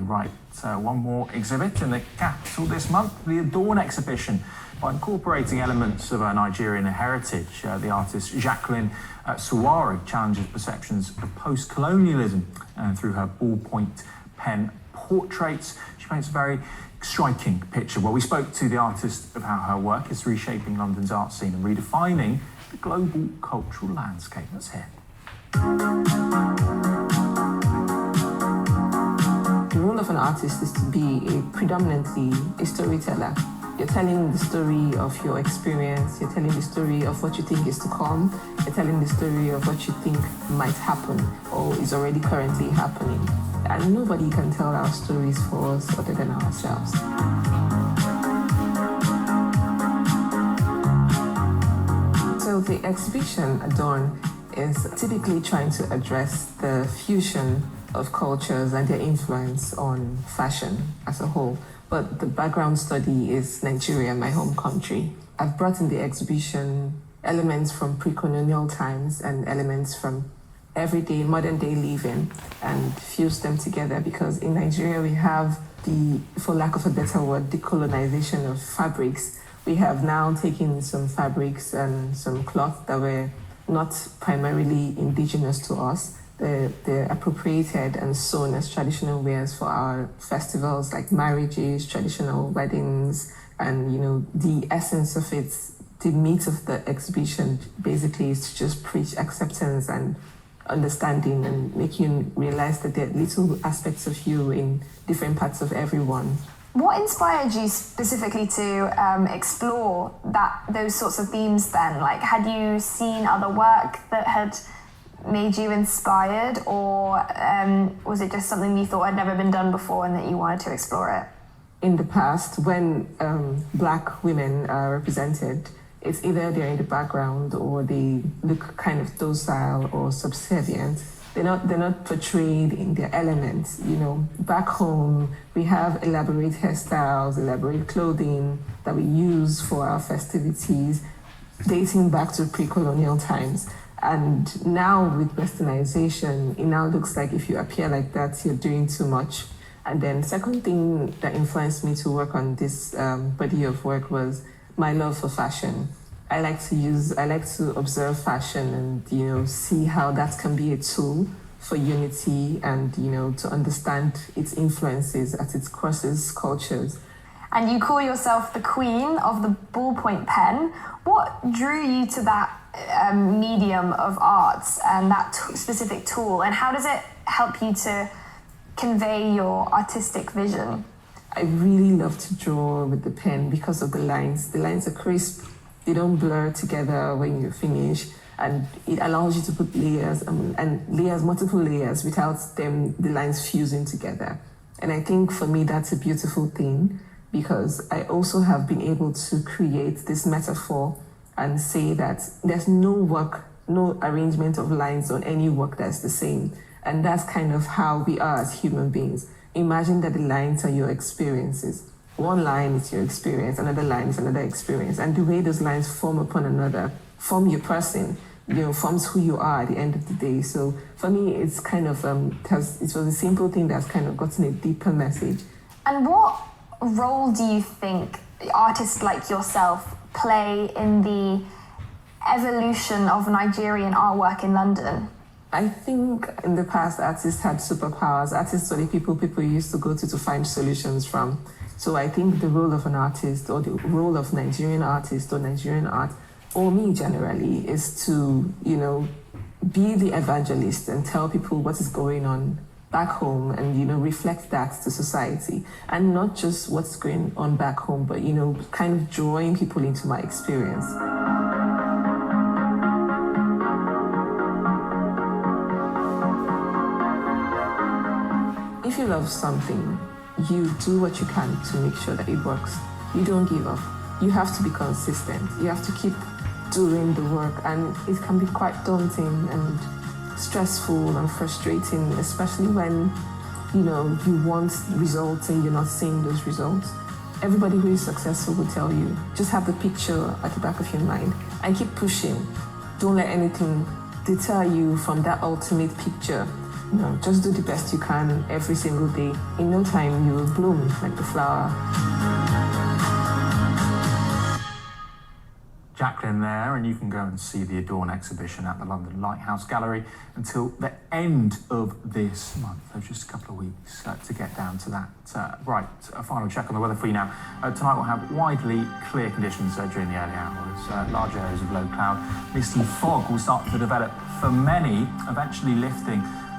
right. One more exhibit in the capital this month, the Adorn exhibition. By incorporating elements of Nigerian heritage, the artist Jacqueline Suowari challenges perceptions of post-colonialism through her ballpoint pen portraits. She paints a very striking picture. Well, we spoke to the artist of how her work is reshaping London's art scene and redefining the global cultural landscape. Let's hear. The role of an artist is to be predominantly a storyteller. You're telling the story of your experience, you're telling the story of what you think is to come, you're telling the story of what you think might happen or is already currently happening. And nobody can tell our stories for us other than ourselves. So the exhibition, Adorn, is typically trying to address the fusion of cultures and their influence on fashion as a whole. But the background study is Nigeria, my home country. I've brought in the exhibition elements from pre-colonial times and elements from everyday, modern-day living and fused them together because in Nigeria we have the, for lack of a better word, decolonization of fabrics. We have now taken some fabrics and some cloth that were not primarily indigenous to us. They're appropriated and sewn as traditional wears for our festivals like marriages, traditional weddings, and the essence of it, the meat of the exhibition basically is to just preach acceptance and understanding and make you realize that there are little aspects of you in different parts of everyone. What inspired you specifically to explore those sorts of themes then? Like, had you seen other work that had made you inspired, or was it just something you thought had never been done before and that you wanted to explore it? In the past, when Black women are represented, it's either they're in the background or they look kind of docile or subservient. They're not portrayed in their elements. Back home, we have elaborate hairstyles, elaborate clothing that we use for our festivities, dating back to pre-colonial times. And now with westernization, it now looks like if you appear like that, you're doing too much. And then second thing that influenced me to work on this body of work was my love for fashion. I like to observe fashion and, see how that can be a tool for unity and, to understand its influences as it crosses cultures. And you call yourself the queen of the ballpoint pen. What drew you to that medium of arts and that specific tool, and how does it help you to convey your artistic vision? I really love to draw with the pen because of the lines. The lines are crisp, they don't blur together when you finish, and it allows you to put layers and multiple layers without the lines fusing together. And I think for me that's a beautiful thing because I also have been able to create this metaphor and say that there's no arrangement of lines on any work that's the same. And that's kind of how we are as human beings. Imagine that the lines are your experiences. One line is your experience, another line is another experience. And the way those lines form upon another, form your person, forms who you are at the end of the day. So for me, it's kind of, it was a simple thing that's kind of gotten a deeper message. And what role do you think artists like yourself play in the evolution of Nigerian artwork in London? I think in the past, artists had superpowers. Artists were the people used to go to find solutions from. So I think the role of an artist or the role of Nigerian artist or Nigerian art, or me generally, is to, be the evangelist and tell people what is going on back home and, reflect that to society. And not just what's going on back home, but, kind of drawing people into my experience. If you love something, you do what you can to make sure that it works. You don't give up. You have to be consistent. You have to keep doing the work, and it can be quite daunting and stressful and frustrating, especially when, you want results and you're not seeing those results. Everybody who is successful will tell you, just have the picture at the back of your mind and keep pushing. Don't let anything deter you from that ultimate picture. Just do the best you can every single day. In no time, you will bloom like the flower. Jacqueline there, and you can go and see the Adorn exhibition at the London Lighthouse Gallery until the end of this month. So just a couple of weeks to get down to that. Right, a final check on the weather for you now. Tonight we'll have widely clear conditions during the early hours. Large areas of low cloud. Misty fog will start to develop for many, eventually lifting